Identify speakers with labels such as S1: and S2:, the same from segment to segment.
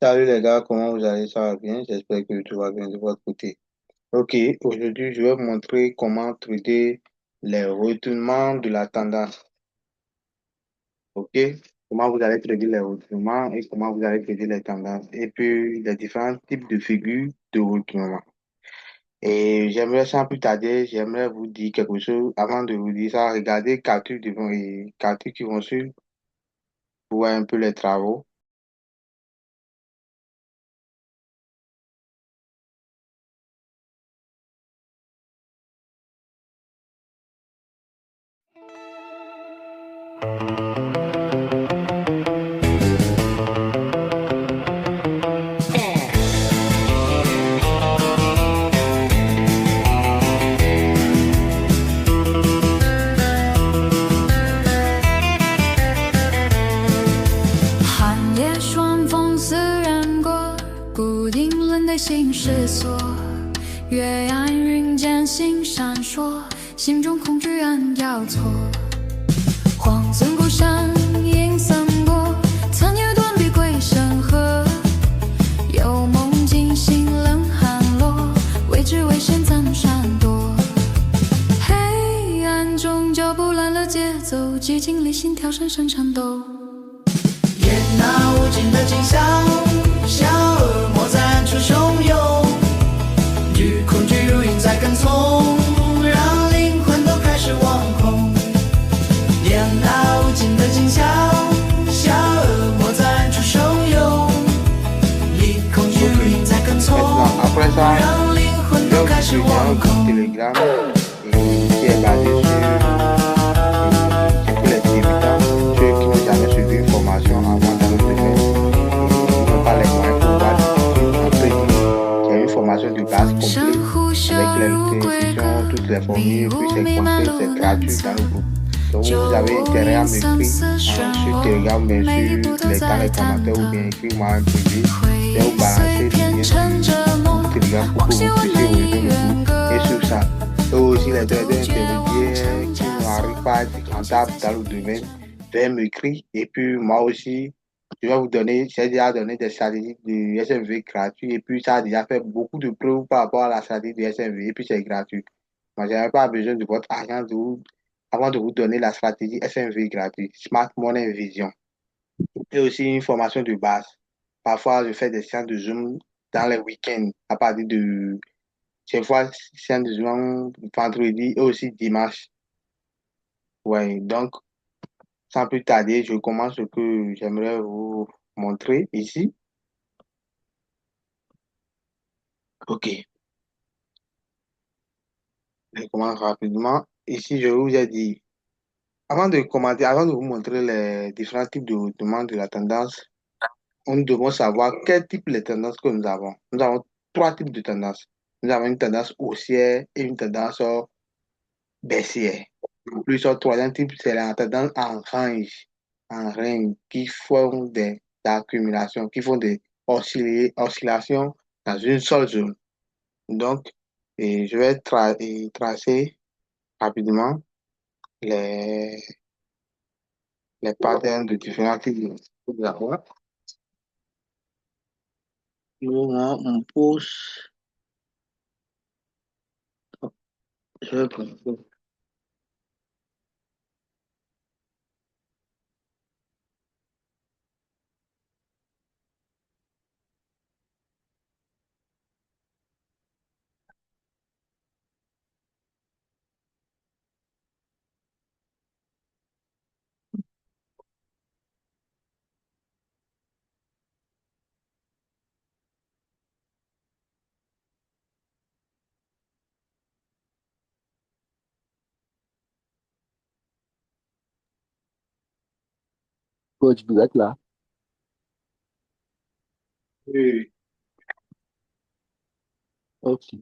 S1: Salut les gars, comment vous allez? Ça va bien? J'espère que tout va bien de votre côté. Ok, aujourd'hui, je vais vous montrer comment traiter les retournements de la tendance. Ok, comment vous allez traiter les retournements et comment vous allez traiter les tendances. Et puis, les différents types de figures de retournement. Et j'aimerais, sans plus tarder, j'aimerais vous dire quelque chose. Avant de vous dire ça, regardez capture devant et capture qui vont suivre pour voir un peu les travaux.
S2: 寒夜霜风自然过，孤顶冷对心失所。月暗云间星闪烁，心中恐惧暗交错。荒村故山阴森过，残月断壁归山河。有梦惊醒冷寒落，未知危险怎闪躲？黑暗中脚步乱了节奏，寂静里心跳深深颤抖。
S3: 眼那无尽的景象，小恶魔在暗处汹涌，与恐惧如影在跟从，让灵魂都开始惶恐。眼那无尽的景象，小恶魔在暗处汹涌，与恐惧如影在跟从，
S1: Après ça,
S3: 让灵魂都开始惶恐。
S1: Telegram qui est basé sur les débutants, ceux qui n'ont jamais suivi une formation avant dans le domaine et n'ont pas les moyens pour pouvoir suivre. Il y a une formation de base complète avec les instructions, toutes les formules, puis ses conseils, c'est gratuit dans le groupe. Donc vous avez intérêt à m'écrire sur Telegram, bien sûr, dans les commentaires ou bien écrire-moi un privé. Je vais vous balancer le lien sur Telegram pour que vous puissiez rejoindre le groupe. Et sur ça, eux aussi les traders intermédiaires qui n'arrivent pas à être rentables dans le domaine, veuillez m'écrire. Et puis moi aussi, je vais vous donner, j'ai déjà donné des stratégies de SMV gratuits et puis ça a déjà fait beaucoup de preuves par rapport à la stratégie de SMV et puis c'est gratuit. Moi, je n'avais pas besoin de votre argent avant de vous donner la stratégie SMV gratuite, Smart Money Vision. Et aussi une formation de base. Parfois, je fais des séances de Zoom dans les week-ends à partir de, chaque fois, séances de Zoom vendredi et aussi dimanche. Ouais, donc, sans plus tarder, je commence ce que j'aimerais vous montrer ici. Ok, je commence rapidement. Ici, je vous ai dit, avant de commenter, avant de vous montrer les différents types de retournements de la tendance, nous devons savoir quel type de tendance que nous avons. Nous avons trois types de tendances. Nous avons une tendance haussière et une tendance baissière. En plus, le troisième type, c'est la tendance en range, qui font des accumulations, qui font des oscillations dans une seule zone. Donc, et je vais tracer rapidement les, les patterns de différents types de avoir. Nous, on pousse, je vais prendre.
S4: Coach, vous êtes là?
S1: Oui.
S4: Ok.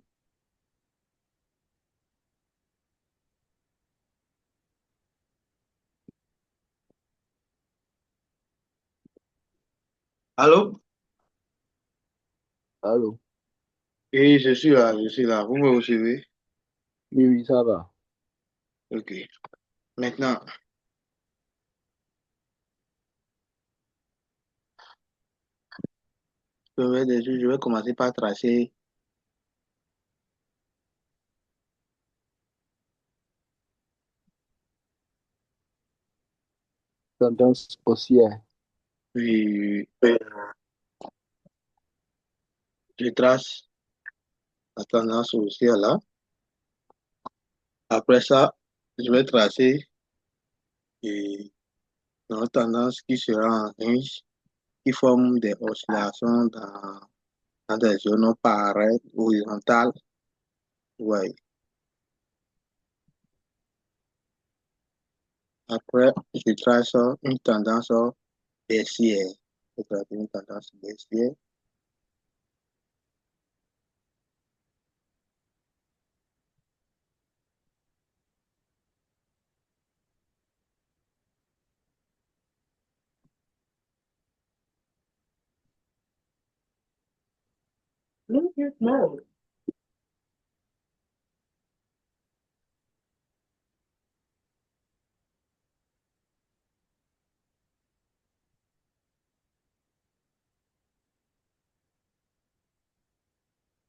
S1: Allô?
S4: Allô?
S1: Oui, je suis là, je suis là. Vous me recevez?
S4: Oui, oui, ça va.
S1: Ok. Maintenant, Je vais commencer par tracer
S4: Tendance haussière.
S1: puis je trace la tendance haussière là. Après ça, je vais tracer une tendance qui sera en range, qui forme des oscillations dans des zones pareilles, horizontales. Ouais. Après, je trace une tendance baissière. Je trace une tendance baissière.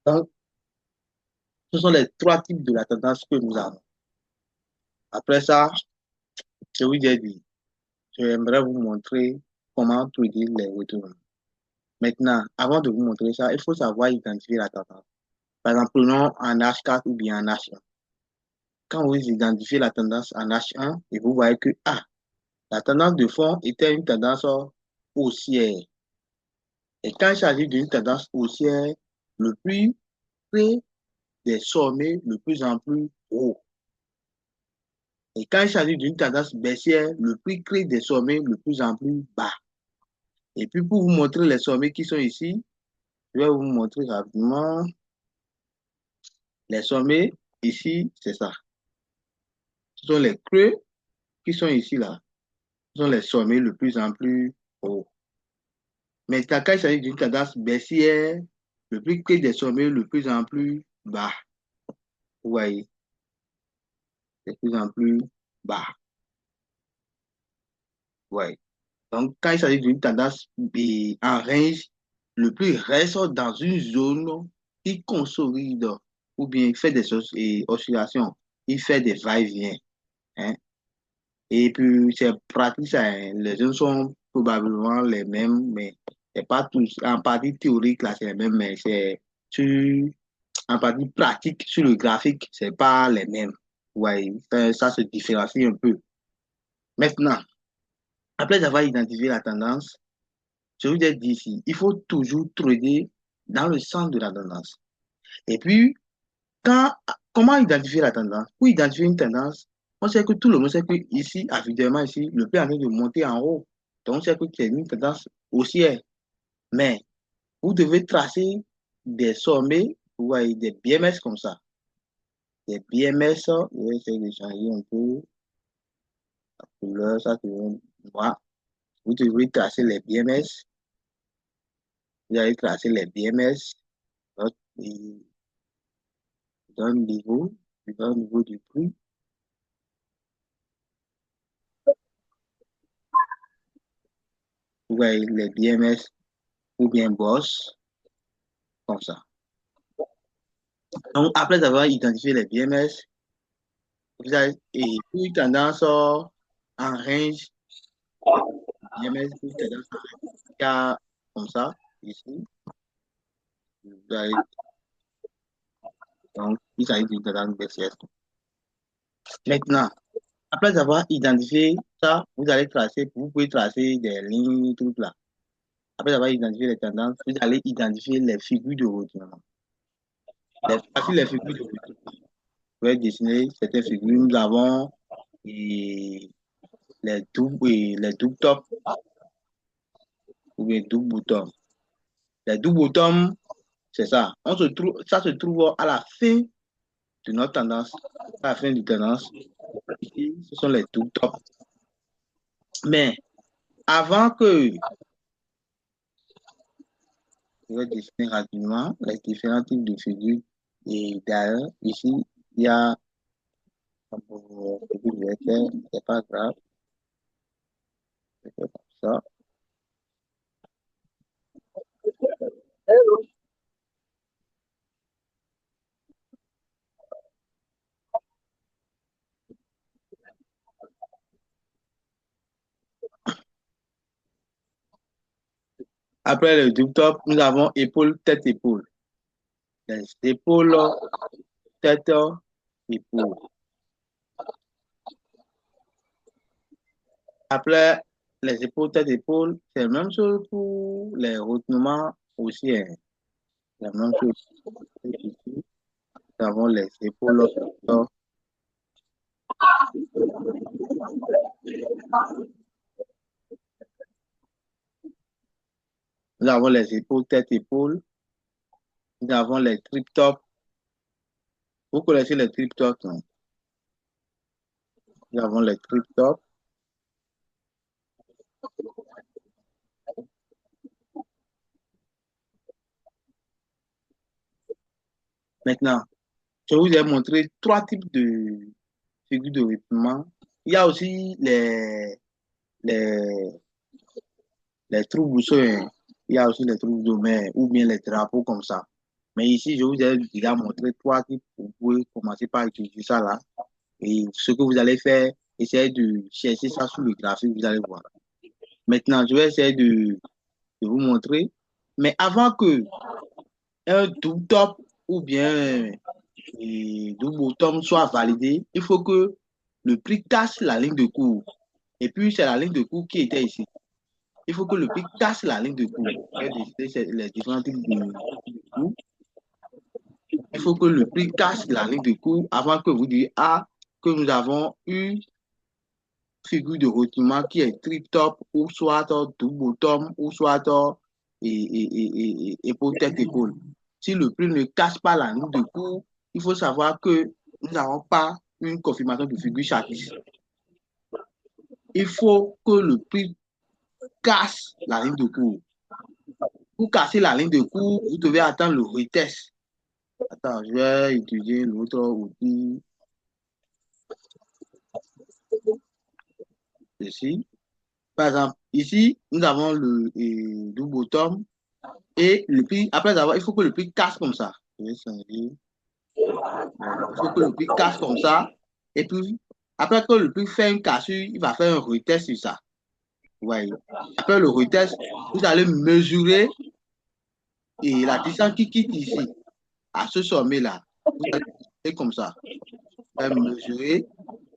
S1: Donc, ce sont les trois types de la tendance que nous avons. Après ça, je vous ai dit, j'aimerais vous montrer comment trader les retours. Maintenant, avant de vous montrer ça, il faut savoir identifier la tendance. Par exemple, prenons en H4 ou bien en H1. Quand vous identifiez la tendance en H1, et vous voyez que la tendance de fond était une tendance haussière. Et quand il s'agit d'une tendance haussière, le plus près des sommets de plus en plus haut. Et quand il s'agit d'une tendance baissière, le prix crée des sommets de plus en plus bas. Et puis pour vous montrer les sommets qui sont ici, je vais vous montrer rapidement les sommets. Ici, c'est ça. Ce sont les creux qui sont ici là. Ce sont les sommets de plus en plus hauts. Mais quand il s'agit d'une tendance baissière, le prix crée des sommets de plus en plus bas. Vous voyez, de plus en plus bas. Ouais. Donc, quand il s'agit d'une tendance en range, le prix reste dans une zone qui consolide ou bien il fait des oscillations, il fait des va-et-vient. Hein. Et puis, c'est pratique, ça, hein. Les zones sont probablement les mêmes, mais c'est pas tous. En partie théorique, là, c'est les mêmes, mais c'est en partie pratique, sur le graphique, c'est pas les mêmes. Ouais, ça se différencie un peu. Maintenant, après avoir identifié la tendance, je vous ai dit ici, il faut toujours trader dans le sens de la tendance. Et puis, comment identifier la tendance? Pour identifier une tendance, on sait que tout le monde sait que ici, évidemment, ici, le prix est en train de monter en haut. Donc, on sait que c'est une tendance haussière. Mais vous devez tracer des sommets, vous voyez, des BMS comme ça. Des BMS, je vais essayer de changer un peu la couleur, ça devient noir. Vous devez tracer les BMS. Vous allez tracer les BMS. Et d'un niveau du prix. Vous voyez les BMS ou bien boss, comme ça. Donc, après avoir identifié les BMS, vous avez une tendance en range, BMS, une tendance en range, comme ça, ici. Vous avez, donc, il s'agit d'une tendance baissière. Maintenant, après avoir identifié ça, vous allez tracer, vous pouvez tracer des lignes, tout là. Après avoir identifié les tendances, vous allez identifier les figures de retournement. Les figures de retournement, vous pouvez dessiner certaines figures. Nous avons les doubles tops ou les doubles boutons. Les doubles boutons, c'est ça. Ça se trouve à la fin de notre tendance. À la fin de tendance, ici, ce sont les doubles tops. Mais avant que je vais dessiner rapidement les différents types de figures. Et d'ailleurs, ici, il y a c'est pas grave, c'est comme ça. Après le double top, nous avons épaule, tête, épaule. Les épaules, tête, épaule. Après les épaules, tête, épaule, c'est la même chose pour les retenements aussi. Hein. La même chose. Ici, nous avons les épaules. Nous avons les épaules, tête, épaule. Nous avons les trip-top. Vous connaissez les trip-top, non? Nous avons les trip-top. Maintenant, je vous ai montré 3 types de figures de rythme. Il y a aussi les trous boussons. Il y a aussi les trous de mer ou bien les drapeaux comme ça. Mais ici, je vous ai déjà montré 3 types. Vous pouvez commencer par utiliser ça là. Et ce que vous allez faire, essayez de chercher ça sur le graphique, vous allez voir. Maintenant, je vais essayer de vous montrer. Mais avant que un double top ou bien double bottom soit validé, il faut que le prix casse la ligne de cours. Et puis, c'est la ligne de cours qui était ici. Il faut que le prix casse la ligne de cours. Les différents types de cours. Il faut que le prix casse la ligne de cours avant que vous disiez que nous avons une figure de retournement qui est trip-top ou soit double bottom ou soit épaule tête épaule. Si le prix ne casse pas la ligne de cours, il faut savoir que nous n'avons pas une confirmation de figure châtisse. Il faut que le prix casse la ligne de cours. Pour casser la ligne de cours, vous devez attendre le retest. Attends, je vais utiliser l'autre outil. Ici. Par exemple, ici, nous avons le double bottom et le prix, après avoir, il faut que le prix casse comme ça. Il faut que le prix casse comme ça. Et puis, après que le prix fait une cassure, il va faire un retest sur ça. Ouais. Après le retest, vous allez mesurer et la distance qui quitte ici, à ce sommet-là. Vous allez mesurer comme ça. Vous allez mesurer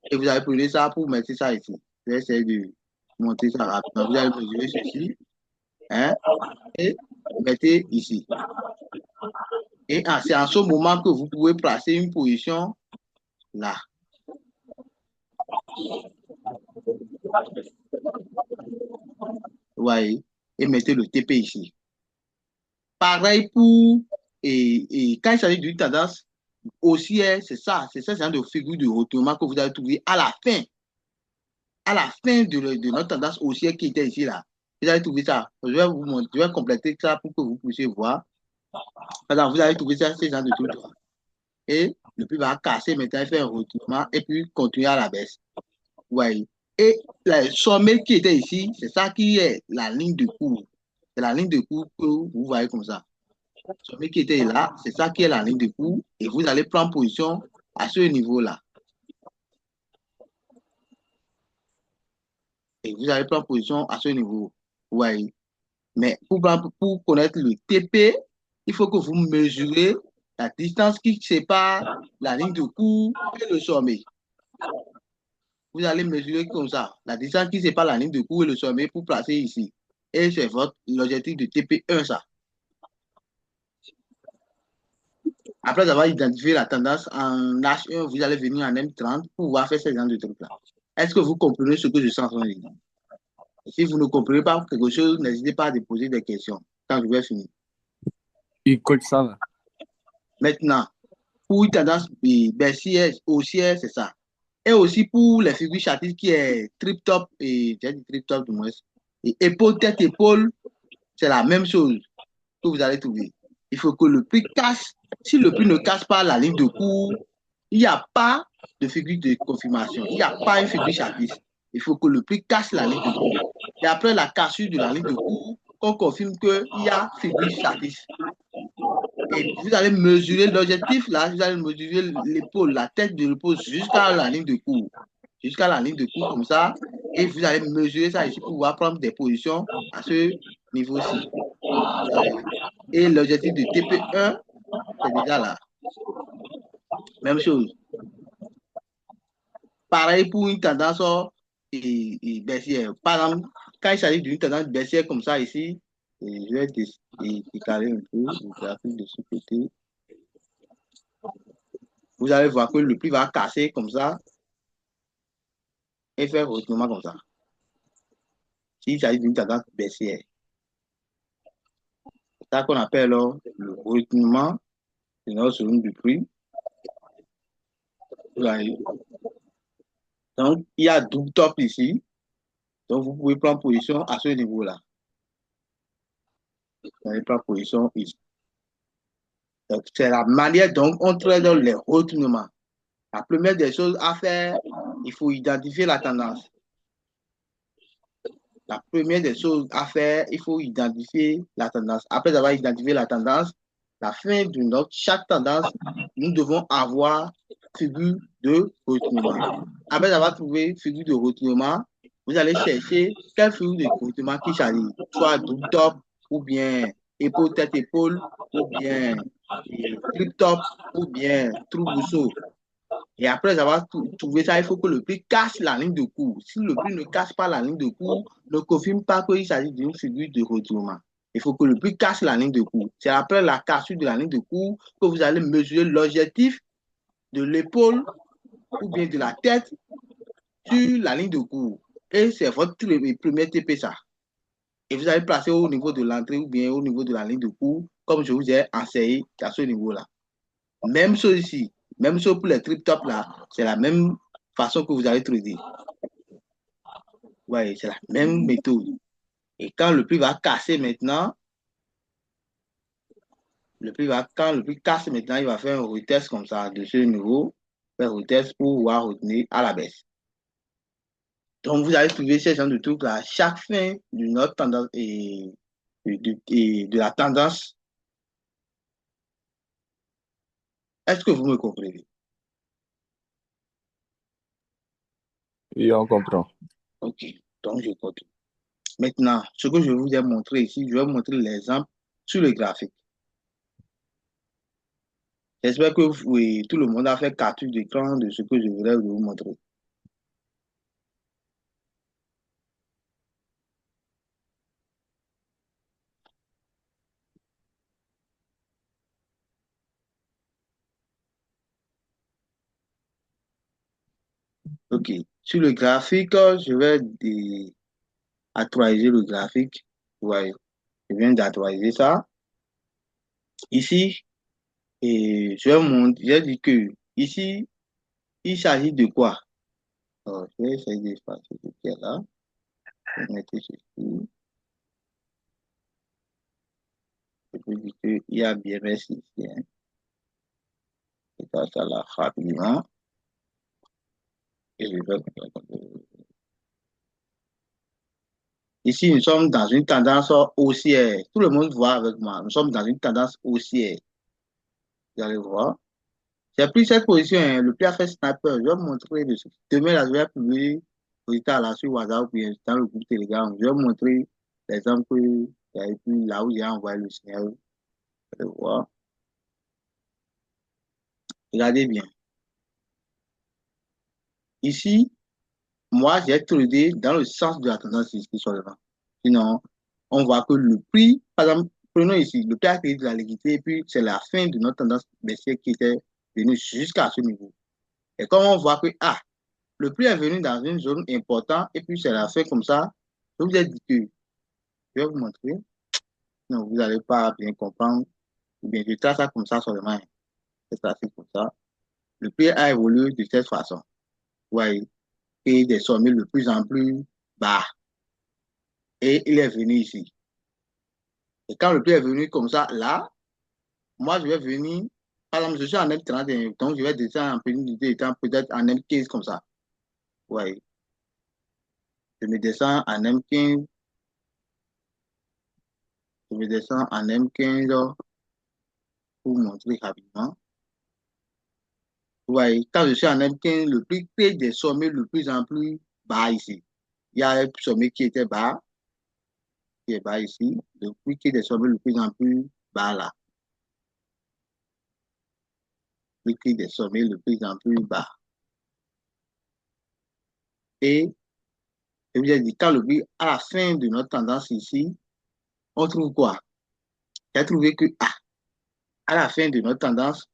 S1: et vous allez prendre ça pour mettre ça ici. Je vais essayer de monter ça rapidement. Vous allez mesurer ceci. Hein, et mettez ici. Et c'est en ce moment que vous pouvez placer une position là. Voyez, et mettez le TP ici. Pareil pour, quand il s'agit d'une tendance haussière, c'est ça, c'est ce genre de figure de retournement que vous allez trouver à la fin de notre tendance haussière qui était ici là. Vous allez trouver ça. Je vais compléter ça pour que vous puissiez voir. Par exemple, vous allez trouver ça, ce genre de truc là. Et le prix va casser, maintenant il fait un retournement et puis continuer à la baisse. Vous voyez. Et le sommet qui était ici, c'est ça qui est la ligne de cours. C'est la ligne de cours que vous voyez comme ça. Le sommet qui était là, c'est ça qui est la ligne de cours. Et vous allez prendre position à ce niveau-là. Et vous allez prendre position à ce niveau. Vous voyez. Mais pour connaître le TP, il faut que vous mesurez la distance qui sépare la ligne de cours et le sommet. Vous allez mesurer comme ça, la distance qui sépare la ligne de cours et le sommet pour placer ici. Et c'est l'objectif de TP1, ça. Après avoir identifié la tendance en H1, vous allez venir en M30 pour pouvoir faire ce genre de trucs-là. Est-ce que vous comprenez ce que je suis en train de dire? Si vous ne comprenez pas quelque chose, n'hésitez pas à poser des questions quand je vais finir.
S4: Écoute ça va.
S1: Maintenant, pour une tendance baissière, haussière, c'est ça. Et aussi pour les figures châtisses qui est trip-top, et j'ai dit trip-top du moins, et épaule, tête, épaule, c'est la même chose que vous allez trouver. Il faut que le prix casse. Si le prix ne casse pas la ligne de cours, il n'y a pas de figure de confirmation. Il n'y a pas une figure châtisse. Il faut que le prix casse la ligne de cours. Et après la cassure de la ligne de cours, on confirme qu'il y a figure châtisse. Et vous allez mesurer l'objectif là, vous allez mesurer l'épaule, la tête de l'épaule jusqu'à la ligne de cours. Jusqu'à la ligne de cours comme ça. Et vous allez mesurer ça ici pour pouvoir prendre des positions à ce niveau-ci. Et l'objectif de TP1, c'est déjà là. Même chose. Pareil pour une tendance baissière. Par exemple, quand il s'agit d'une tendance baissière comme ça ici, je vais décaler un peu le graphique de ce côté. Vous allez voir que le prix va casser comme ça et faire retournement comme ça. S'il s'agit d'une tendance baissière. C'est ça qu'on appelle le retournement de notre zone du prix. Donc, il y a double top ici. Donc, vous pouvez prendre position à ce niveau-là. Vous allez prendre position ici. C'est la manière dont on traite les retournements. La première des choses à faire, il faut identifier la tendance. La première des choses à faire, il faut identifier la tendance. Après avoir identifié la tendance, la fin de chaque tendance, nous devons avoir figure de retournement. Après avoir trouvé figure de retournement, vous allez chercher quelle figure de retournement qui s'allie, soit double top, ou bien épaule, tête, épaule, ou bien trip top, ou bien trou bousseau. Et après avoir trouvé ça, il faut que le prix casse la ligne de cours. Si le prix ne casse pas la ligne de cours, ne confirme pas qu'il s'agit d'une figure de retournement. Il faut que le prix casse la ligne de cours. C'est après la cassure de la ligne de cours que vous allez mesurer l'objectif de l'épaule ou bien de la tête sur la ligne de cours. Et c'est votre premier TP ça. Et vous allez placer au niveau de l'entrée ou bien au niveau de la ligne de cours, comme je vous ai enseigné à ce niveau-là. Même chose ici. Même chose pour les trip top là, c'est la même façon que vous allez trader. Ouais, c'est la même méthode. Et quand le prix va casser maintenant, quand le prix casse maintenant, il va faire un retest comme ça de ce niveau, faire un retest pour pouvoir retenir à la baisse. Donc vous allez trouver ces genre de trucs là, chaque fin de notre tendance et de la tendance. Est-ce que vous me comprenez?
S4: Oui, on comprend.
S1: Ok, donc je continue. Maintenant, ce que je vous ai montré ici, je vais vous montrer l'exemple sur le graphique. J'espère que tout le monde a fait capture d'écran de ce que je voulais vous montrer. Ok, sur le graphique, je vais actualiser le graphique. Vous voyez, je viens d'actualiser ça. Ici, et j'ai dit que ici, il s'agit de quoi? Alors, je vais essayer d'effacer ce qui est là. Je vais mettre ceci. Je peux dire qu'il y a BMS ici. Hein. Je vais ça là rapidement. Et je vais... Ici, nous sommes dans une tendance haussière. Tout le monde voit avec moi. Nous sommes dans une tendance haussière. Vous allez voir. J'ai pris cette position, hein. Le prix a fait sniper. Je vais vous montrer dessus. Demain, là, je vais publier là sur WhatsApp ou bien dans le groupe Telegram. Je vais vous montrer l'exemple que pris là où j'ai envoyé le signal. Vous allez voir. Regardez bien. Ici, moi, j'ai tradé dans le sens de la tendance ici seulement. Sinon, on voit que le prix, par exemple, prenons ici, le prix a créé de la liquidité et puis c'est la fin de notre tendance baissière qui était venue jusqu'à ce niveau. Et comme on voit que, le prix est venu dans une zone importante et puis c'est la fin comme ça, je vous ai dit que, je vais vous montrer, non, vous n'allez pas bien comprendre, ou bien je trace ça comme ça seulement, c'est tracé comme ça. Le prix a évolué de cette façon. Vous voyez, et des sommets de plus en plus bas. Et il est venu ici. Et quand le prix est venu comme ça, là, moi, je vais venir, par exemple, je suis en M30, donc je vais descendre en pénalité étant peut-être en M15 comme ça. Vous voyez. Je me descends en M15. Je me descends en M15 pour vous montrer rapidement. Vous voyez, quand je suis en M15, le prix crée des sommets de plus en plus bas ici. Il y a un sommet qui était bas. qui est bas ici, le prix qui est désormais de plus en plus bas là. Le prix des sommets de plus en plus bas. Et je vous ai dit, quand le prix, à la fin de notre tendance ici, on trouve quoi? J'ai trouvé que, à la fin de notre tendance,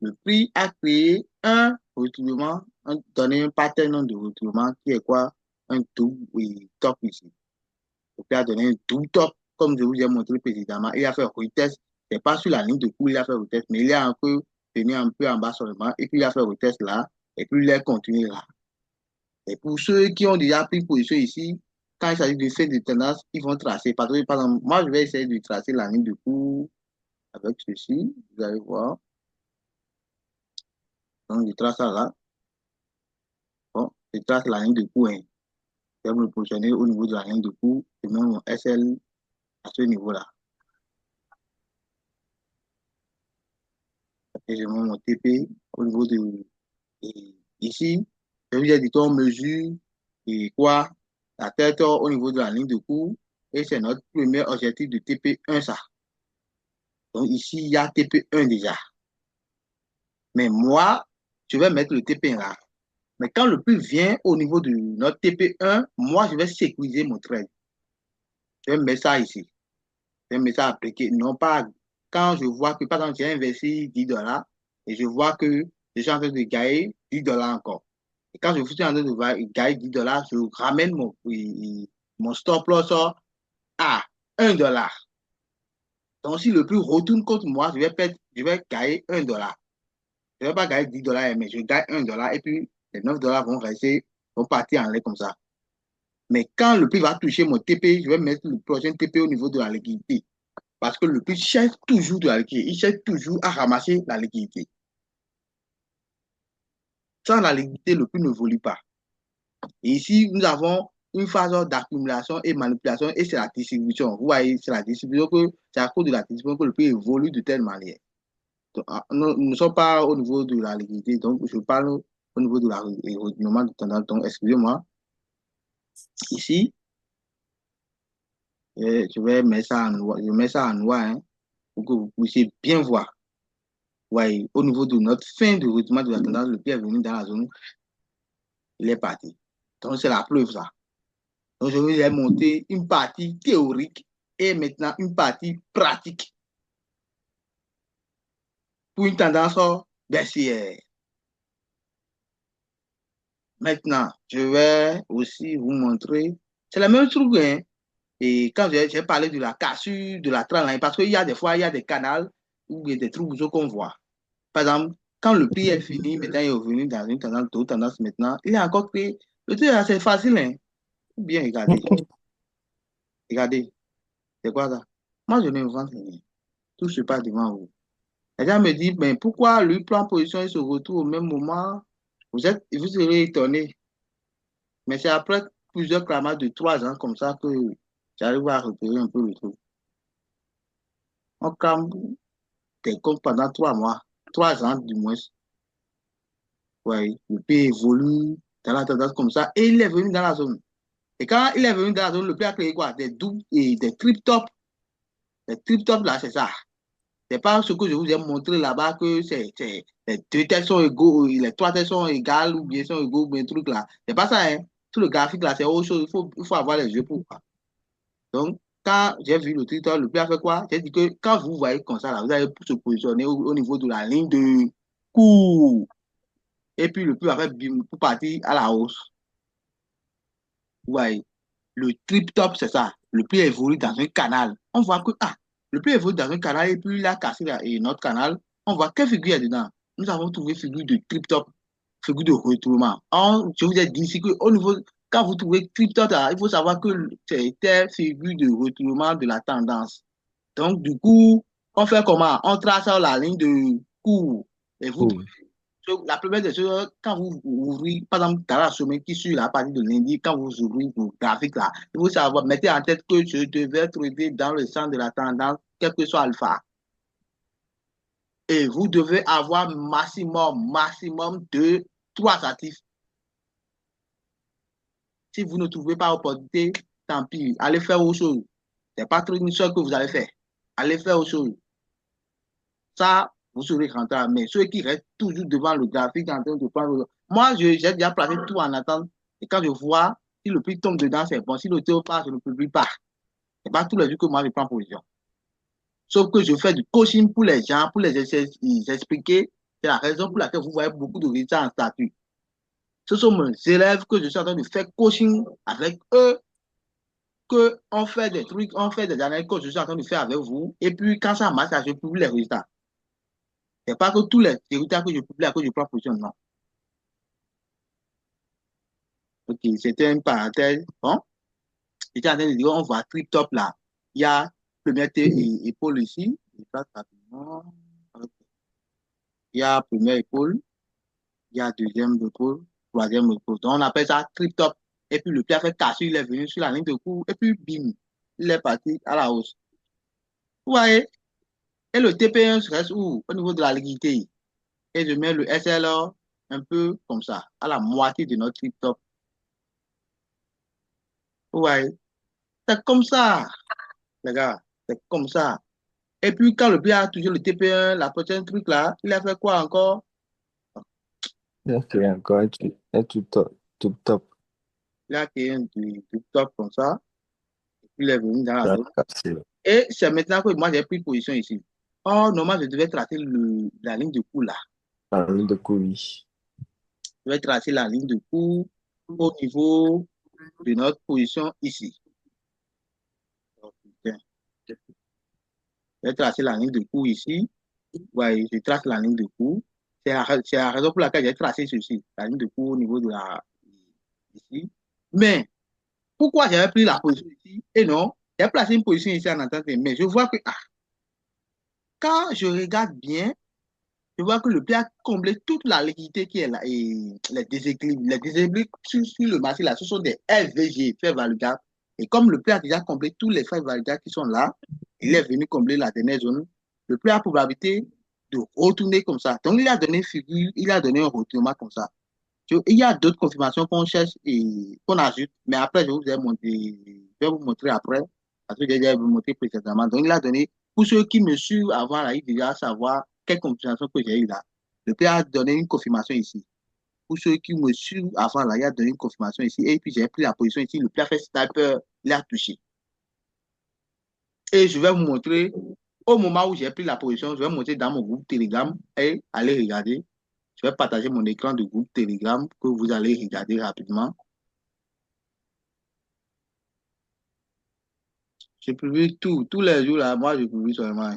S1: le prix a créé un retournement, donné un pattern de retournement qui est quoi? Un double top ici. Le prix a donné un double top, comme je vous ai montré précédemment. Il a fait retest, c'est pas sur la ligne de cours, il a fait retest, mais il a un peu tenu un peu en bas seulement, et puis il a fait retest là, et puis il a continué là. Et pour ceux qui ont déjà pris position ici, quand il s'agit de faire des tendances, ils vont tracer. Par exemple, moi, je vais essayer de tracer la ligne de cours avec ceci. Vous allez voir. Donc, je trace ça là. Bon, je trace la ligne de cours. Hein. Je vais me positionner au niveau de la ligne de cours. Je mets mon SL à ce niveau-là. Et je mets mon TP au niveau de... Et ici, je vous ai dit qu'on mesure et quoi? La tête au niveau de la ligne de cours. Et c'est notre premier objectif de TP1, ça. Donc ici, il y a TP1 déjà. Mais moi, je vais mettre le TP1 là. Mais quand le prix vient au niveau de notre TP1, moi, je vais sécuriser mon trade. Je vais mettre ça ici. Je vais mettre ça appliqué. Non pas quand je vois que, par exemple, j'ai investi $10 et je vois que je suis en train de gagner $10 encore. Et quand je suis en train de gagner $10, je ramène mon stop loss à $1. Donc, si le prix retourne contre moi, je vais gagner $1. Je ne vais pas gagner $10, mais je gagne $1 et puis les $9 vont partir en l'air comme ça. Mais quand le prix va toucher mon TP, je vais mettre le prochain TP au niveau de la liquidité. Parce que le prix cherche toujours de la liquidité. Il cherche toujours à ramasser la liquidité. Sans la liquidité, le prix ne évolue pas. Et ici, nous avons une phase d'accumulation et manipulation et c'est la distribution. Vous voyez, c'est la distribution c'est à cause de la distribution que le prix évolue de telle manière. Donc, nous ne sommes pas au niveau de la liquidité, donc je parle au niveau de la retournement de tendance. Donc, excusez-moi. Ici, je vais mettre ça en noir, hein, pour que vous puissiez bien voir. Ouais, au niveau de notre fin de retournement de la tendance, le prix est venu dans la zone, il est parti. Donc, c'est la preuve, ça. Donc, je vais monter une partie théorique et maintenant une partie pratique pour une tendance baissière. Maintenant, je vais aussi vous montrer, c'est la même chose, hein. Et quand j'ai parlé de la cassure, de la trend line, parce qu'il y a des fois, il y a des canaux ou des trous qu'on voit. Par exemple, quand le prix est fini, maintenant il est revenu dans une tendance, d'autres tendances maintenant, il est encore créé. Le truc là, c'est facile, hein. Bien, regardez. Regardez. C'est quoi ça? Moi, je n'invente rien. Tout se passe devant vous. Les gens me disent, mais pourquoi lui prend position et se retrouve au même moment? Vous serez étonné. Mais c'est après plusieurs clamades de 3 ans comme ça que j'arrive à repérer un peu le truc. On clame des comptes pendant 3 mois, 3 ans du moins. Ouais, le prix évolue dans la tendance comme ça et il est venu dans la zone. Et quand il est venu dans la zone, le prix a créé quoi? Des doubles et des trip-tops. Les trip-tops là, c'est ça. C'est pas ce que je vous ai montré là-bas que les 2 têtes sont égaux, les 3 têtes sont égales ou bien sont égaux, bien truc là. C'est pas ça, hein. Tout le graphique là, c'est autre chose. Il faut avoir les yeux pour ça. Donc, quand j'ai vu le trip-top, le prix a fait quoi? J'ai dit que quand vous voyez comme ça, là, vous allez se positionner au niveau de la ligne de cours. Et puis le prix va faire bim pour partir à la hausse. Vous voyez, le trip-top, c'est ça. Le prix évolue dans un canal. On voit que, le prix évolue dans un canal et puis il a cassé notre canal. On voit quelle figure il y a dedans. Nous avons trouvé figure de trip-top, figure de retournement. Je vous ai dit ici qu'au niveau, quand vous trouvez trip-top, il faut savoir que c'était figure de retournement de la tendance. Donc, du coup, on fait comment? On trace la ligne de cours. Et vous, la première des choses, quand vous ouvrez, par exemple, dans la semaine qui suit la partie de lundi, quand vous ouvrez vos graphiques là, vous savoir, mettez en tête que je devais trouver dans le centre de la tendance, quel que soit alpha. Et vous devez avoir maximum de 3 actifs. Si vous ne trouvez pas opportunité, tant pis, allez faire autre chose. C'est pas trop une chose que vous allez faire. Allez faire autre chose. Ça, vous serez rentable. Mais ceux qui restent toujours devant le graphique en train de prendre. Moi, j'ai déjà placé tout en attente. Et quand je vois, si le prix tombe dedans, c'est bon. Si le taux passe, je ne publie pas. C'est pas tous les jours que moi, je prends position. Sauf que je fais du coaching pour les gens, pour les expliquer. C'est la raison pour laquelle vous voyez beaucoup de résultats en statut. Ce sont mes élèves que je suis en train de faire coaching avec eux, qu'on fait des trucs, on fait des analyses que je suis en train de faire avec vous. Et puis, quand ça marche, je publie les résultats. C'est pas que tous les résultats que je publie, que je prends position, non. Ok, c'était une parenthèse. Bon, j'étais en train de dire, on voit trip top là. Il y a première épaule ici. Il y a première épaule, il y a deuxième épaule, troisième épaule. Donc, on appelle ça trip top. Et puis, le pied a fait casser, il est venu sur la ligne de cours. Et puis, bim, il est parti à la hausse. Vous voyez? Et le TP1 reste où? Au niveau de la liquidité. Et je mets le SLR un peu comme ça, à la moitié de notre trip top. Vous voyez? C'est comme ça, les gars. C'est comme ça. Et puis, quand le pied a touché le TP1, la prochaine truc là, il a fait quoi encore?
S4: Il a fait encore un tout top. Tout top.
S1: Il a créé un truc top comme ça. Et puis, il est venu dans la
S4: Ça a
S1: zone.
S4: cassé.
S1: Et c'est maintenant que moi, j'ai pris position ici. Or, normalement, je devais tracer la ligne de coup là.
S4: La ligne de coup, oui.
S1: Je vais tracer la ligne de coup au niveau de notre position ici. Je vais tracer la ligne de coup ici. Ouais, je trace la ligne de coup. C'est la raison pour laquelle j'ai tracé ceci, la ligne de coup au niveau de la ici. Mais pourquoi j'avais pris la position ici et non, j'ai placé une position ici en attente. Mais je vois que quand je regarde bien, je vois que le prix a comblé toute la liquidité qui est là et les déséquilibres. Les déséquilibres sur le marché là, ce sont des FVG, faits validables. Et comme le prix a déjà comblé tous les faits validables qui sont là, il est venu combler la dernière zone. Le prix a probabilité de retourner comme ça. Donc, il a donné une figure, il a donné un retournement comme ça. Il y a d'autres confirmations qu'on cherche et qu'on ajoute, mais après, je vais vous montrer après, parce que j'ai déjà vous montrer précédemment. Donc, il a donné, pour ceux qui me suivent avant, là, ils déjà savoir quelle confirmation que j'ai eu là. Le prix a donné une confirmation ici. Pour ceux qui me suivent avant, là, il a donné une confirmation ici. Et puis, j'ai pris la position ici. Le prix a fait sniper, il a touché. Et je vais vous montrer, au moment où j'ai pris la position, je vais montrer dans mon groupe Telegram et allez regarder. Je vais partager mon écran de groupe Telegram que vous allez regarder rapidement. Je publie tous les jours là, moi je publie seulement.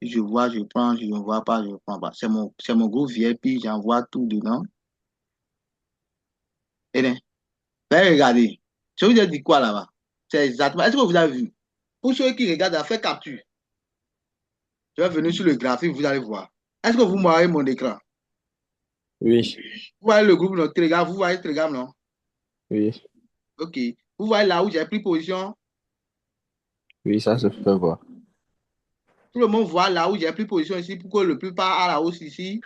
S1: Si je vois, je prends, si je ne vois pas, je ne prends pas. C'est mon groupe VIP, j'envoie tout dedans. Et bien, regardez. Je vous ai dit quoi là-bas? C'est exactement. Est-ce que vous avez vu? Pour ceux qui regardent, faites capture. Je vais venir sur le graphique, vous allez voir. Est-ce que vous voyez mon écran?
S4: Oui.
S1: Vous voyez le groupe de Telegram, vous voyez Telegram, non?
S4: Oui.
S1: Ok. Vous voyez là où j'ai pris position?
S4: Oui, ça se fait voir.
S1: Tout le monde voit là où j'ai pris position ici pour que le plus part à la hausse ici.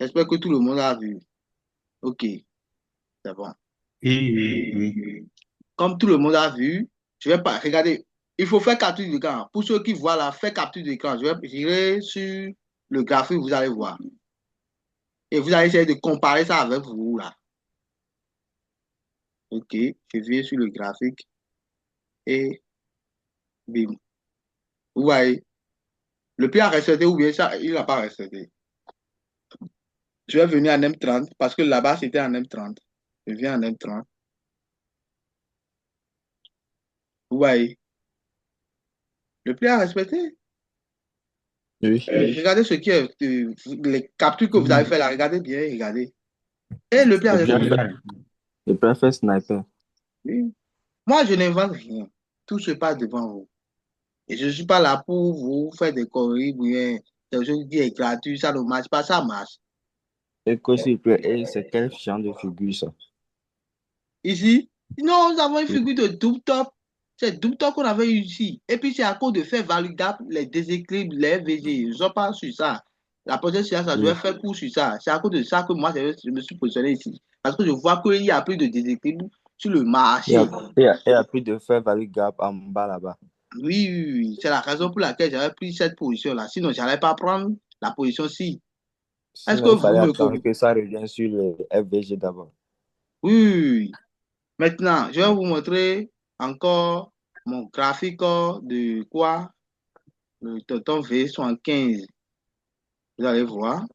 S1: J'espère que tout le monde a vu. Ok. C'est bon.
S5: Oui.
S1: Comme tout le monde a vu, je vais pas regarder. Il faut faire capture d'écran. Pour ceux qui voient là, faire capture d'écran. J'irai sur le graphique, vous allez voir. Et vous allez essayer de comparer ça avec vous là. Ok. Je vais sur le graphique. Et bim. Vous voyez. Le prix a resté ou bien ça, il n'a pas resté. Je vais venir en M30 parce que là-bas, c'était en M30. Je viens en M30. Vous voyez. Le prix a respecté.
S4: Oui.
S1: Regardez ce qui est, les captures que vous avez fait là, regardez bien, regardez. Et le prix a respecté.
S4: Le prix a fait sniper.
S1: Oui. Moi, je n'invente rien. Tout se passe devant vous. Et je ne suis pas là pour vous faire des conneries, bien, quelque chose qui est gratuit, ça ne marche pas, ça marche.
S4: Et que s'il plaît, et c'est quel genre de figure ça?
S1: Ici, non, nous avons une figure de double top. C'est double top qu'on avait eu ici. Et puis, c'est à cause de faire validables les déséquilibres, les VG. Je ne pas sur ça. La prochaine séance, je vais faire cours sur ça. C'est à cause de ça que moi, je me suis positionné ici. Parce que je vois qu'il y a plus de déséquilibre. sur le
S4: Il y
S1: marché.
S4: a, il y a plus de fair value gap en bas là-bas.
S1: Oui, oui, oui. C'est la raison pour laquelle j'avais pris cette position-là. Sinon, je n'allais pas prendre la position-ci. Est-ce que
S4: Sinon, il
S1: vous
S4: fallait
S1: me
S4: attendre
S1: comprenez?
S4: que ça revienne sur le FVG d'abord.
S1: Oui, oui, oui, oui. Maintenant, je vais vous montrer encore mon graphique de quoi? Le tonton V75. Vous allez voir.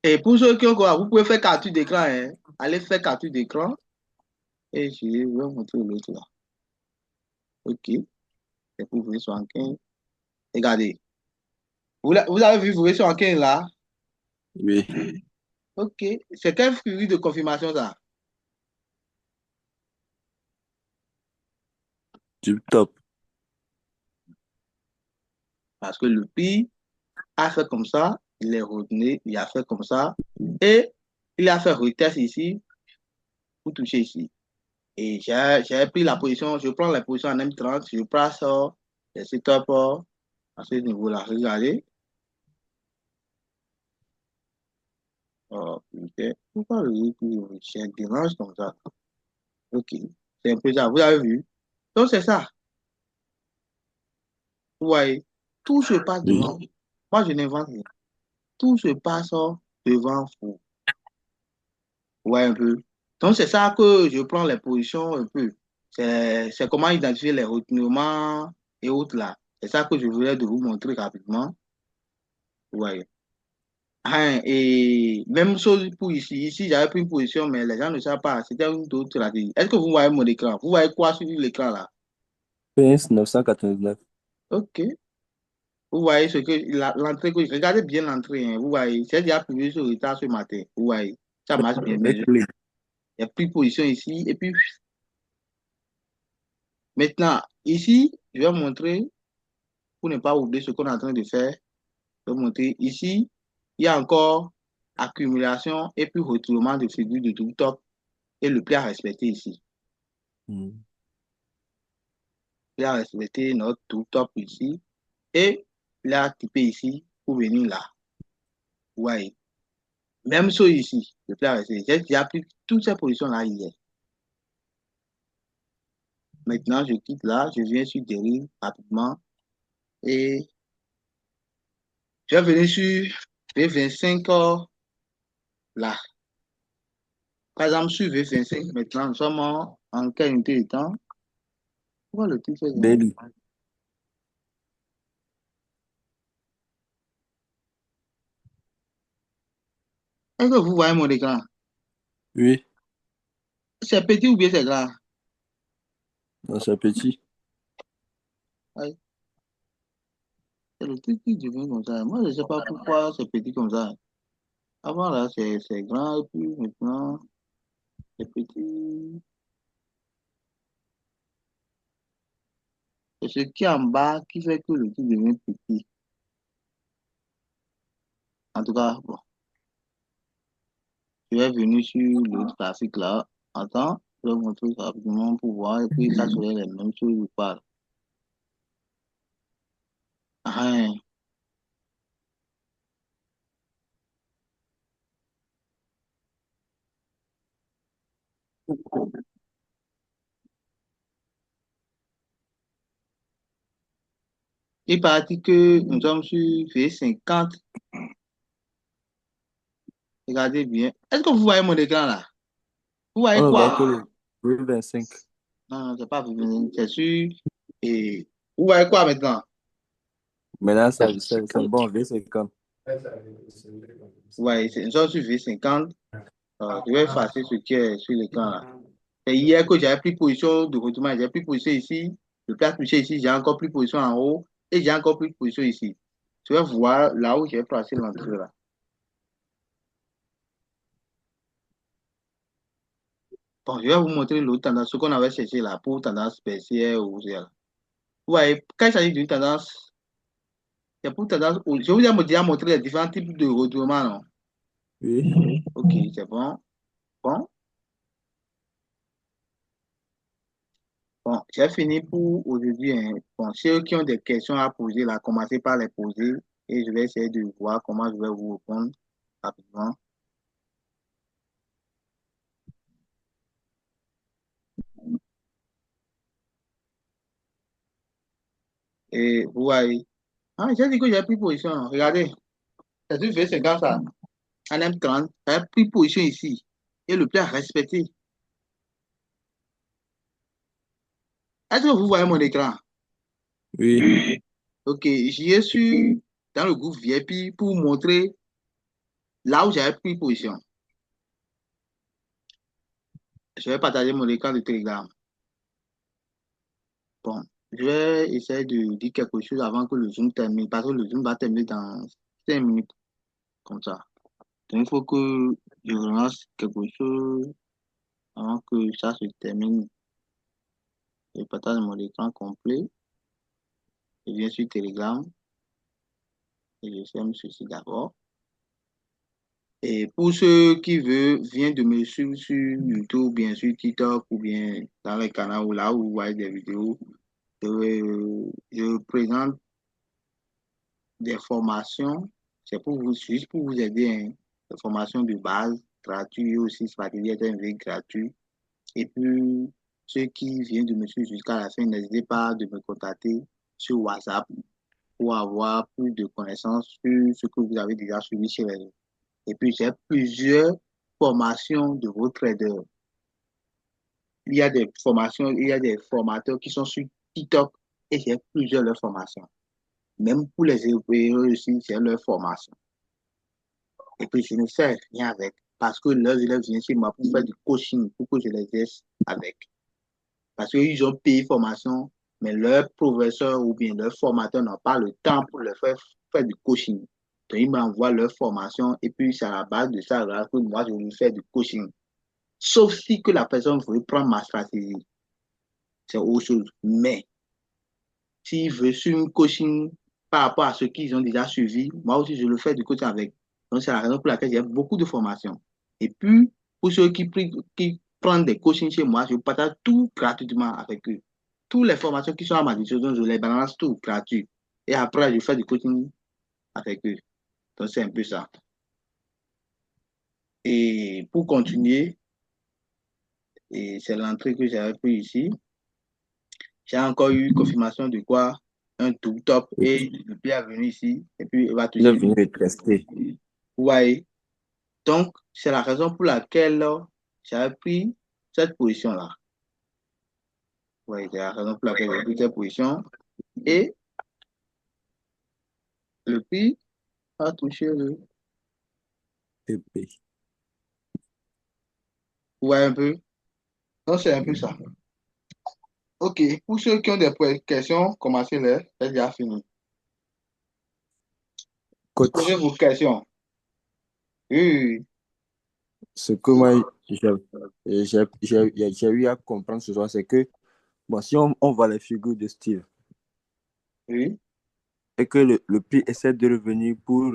S1: Et pour ceux qui ont quoi, vous pouvez faire capture d'écran. Hein. Allez faire capture d'écran. Et je vais vous montrer l'autre là. OK. C'est pour V75. Regardez. Vous avez vu V75 là?
S4: Oui.
S1: OK. C'est quel fruit de confirmation ça?
S4: Du top.
S1: Parce que le prix a fait comme ça, il est retenu, il a fait comme ça, et il a fait retest ici pour toucher ici. Et j'ai pris la position, je prends la position en M30, je passe les setups à ce niveau-là. Regardez. Oh, putain, pourquoi le je dérange comme ça? Ok, c'est un peu ça, vous avez vu? Donc c'est ça. Vous voyez, tout se passe
S4: Oui.
S1: devant. Moi, je n'invente rien. Tout se passe devant vous. Vous voyez un peu? Donc c'est ça que je prends les positions un peu. C'est comment identifier les retournements et autres là. C'est ça que je voulais de vous montrer rapidement. Vous voyez. Ah, et même chose pour ici. Ici, j'avais pris une position, mais les gens ne savent pas. C'était une autre stratégie. Est-ce que vous voyez mon écran? Vous voyez quoi sur l'écran là?
S4: PS 999.
S1: Ok. Vous voyez ce que l'entrée que regardez bien l'entrée. Hein. Vous voyez, c'est déjà publié sur le retard ce matin. Vous voyez, ça marche bien. Mais
S4: Avec les-
S1: il y a pris position ici et puis maintenant ici, je vais montrer pour ne pas oublier ce qu'on est en train de faire. Je vais montrer ici, il y a encore accumulation et puis retournement de figure de tout top et le prix à respecter ici.
S4: Hmm.
S1: Il a respecté notre tout top ici et il a typé ici pour venir là. Vous voyez. Même chose ici, le plat resté. J'ai déjà pris toutes ces positions-là hier. Maintenant, je quitte là, je viens sur dérive rapidement et je vais venir sur V25 là. Par exemple, sur V25, maintenant, nous sommes en quelle unité de temps? Pourquoi le truc fait ça?
S4: Daily.
S1: Est-ce que vous voyez mon écran?
S4: Oui.
S1: C'est petit ou bien c'est grand?
S4: Non, c'est petit.
S1: Ouais, c'est le truc qui devient comme ça. Moi, je ne sais pas pourquoi c'est petit comme ça. Avant, là, c'est grand et puis maintenant, c'est petit. C'est ce qui est en bas qui fait que le truc devient petit. En tout cas, bon, je vais venir sur l'autre graphique là. Attends, je vais vous montrer rapidement pour voir et puis ça serait les mêmes choses ou pas. Ah, hein. Il paraît que nous sommes sur V50. Regardez bien. Est-ce que vous voyez mon écran là? Vous voyez
S4: On ne voit
S1: quoi?
S4: que le V25.
S1: Non, non, c'est pas V25, c'est sur. Et vous voyez quoi maintenant?
S4: Maintenant, c'est bon, V50.
S1: Vous voyez, nous sommes sur V50. Je vais effacer ce qui est sur l'écran là. C'est hier que j'avais pris position de retournement. J'ai pris position ici. Le plat touché ici, j'ai encore pris position en haut. Et j'ai encore pris position ici. Je vais voir là où j'ai placé l'entrée là. Bon, je vais vous montrer l'autre tendance, ce qu'on avait cherché là pour tendance baissière ou haussière. Vous voyez, quand il s'agit d'une tendance, c'est pour tendance. Je vous ai déjà montré les différents types de retournement, non?
S4: Oui.
S1: Ok, c'est bon. Bon, bon, j'ai fini pour aujourd'hui. Hein. Bon, ceux qui ont des questions à poser là, commencez par les poser et je vais essayer de voir comment je vais vous répondre rapidement. Et vous voyez. Ah, j'ai dit que j'ai pris position. Regardez. C'est du V50 ça. En M30. J'ai pris position ici. Et le pli a respecté. Est-ce que vous voyez mon écran?
S4: Oui.
S1: Ok, j'y ai su dans le groupe VIP pour vous montrer là où j'avais pris position. Je vais partager mon écran de Telegram. Bon, je vais essayer de dire quelque chose avant que le Zoom termine, parce que le Zoom va terminer dans 5 minutes, comme ça. Donc, il faut que je relance quelque chose avant que ça se termine. Je partage mon écran complet. Je viens sur Telegram et je ferme ceci d'abord. Et pour ceux qui viennent de me suivre sur YouTube, bien sûr TikTok ou bien dans les canaux là où vous voyez des vidéos, je présente des formations. C'est pour vous, juste pour vous aider, hein. Des formations de base, gratuites aussi, stratégie d'MV gratuit. Et puis, ceux qui viennent de me suivre jusqu'à la fin, n'hésitez pas de me contacter sur WhatsApp pour avoir plus de connaissances sur ce que vous avez déjà suivi chez les autres. Et puis, j'ai plusieurs formations de vos traders. Il y a des formations, il y a des formateurs qui sont sur TikTok et j'ai plusieurs de leurs formations. Même pour les Européens aussi, j'ai leur formation. Et puis, je ne fais rien avec parce que leurs élèves viennent chez moi pour faire du coaching, pour que je les aide avec. Parce qu'ils ont payé formation, mais leur professeur ou bien leur formateur n'a pas le temps pour leur faire du coaching. Donc, ils m'envoient leur formation et puis c'est à la base de ça que moi, je lui fais du coaching. Sauf si que la personne veut prendre ma stratégie. C'est autre chose. Mais s'il veut suivre un coaching par rapport à ce qu'ils ont déjà suivi, moi aussi, je le fais du coaching avec. Donc, c'est la raison pour laquelle j'ai beaucoup de formations. Et puis, pour ceux qui prennent des coachings chez moi, je partage tout gratuitement avec eux. Toutes les formations qui sont à ma disposition, je les balance tout gratuit. Et après, je fais du coaching avec eux. Donc, c'est un peu ça. Et pour continuer, et c'est l'entrée que j'avais pris ici. J'ai encore eu confirmation de quoi? Un tout top et le pied est venu ici et puis il va
S4: Il est
S1: toucher.
S4: venu le tester.
S1: Vous voyez? Donc, c'est la raison pour laquelle j'avais pris cette position-là. Vous voyez, c'est la raison pour laquelle j'ai pris cette position et le prix a touché le.
S4: PP.
S1: Vous voyez un peu? Donc, c'est un peu ça. Ok, pour ceux qui ont des questions, commencez-les. C'est déjà fini.
S4: Coach,
S1: Posez vos questions. Oui.
S4: ce que moi, j'ai eu à comprendre ce soir, c'est que bon, si on voit les figures de Steve
S1: Oui.
S4: et que le P essaie de revenir pour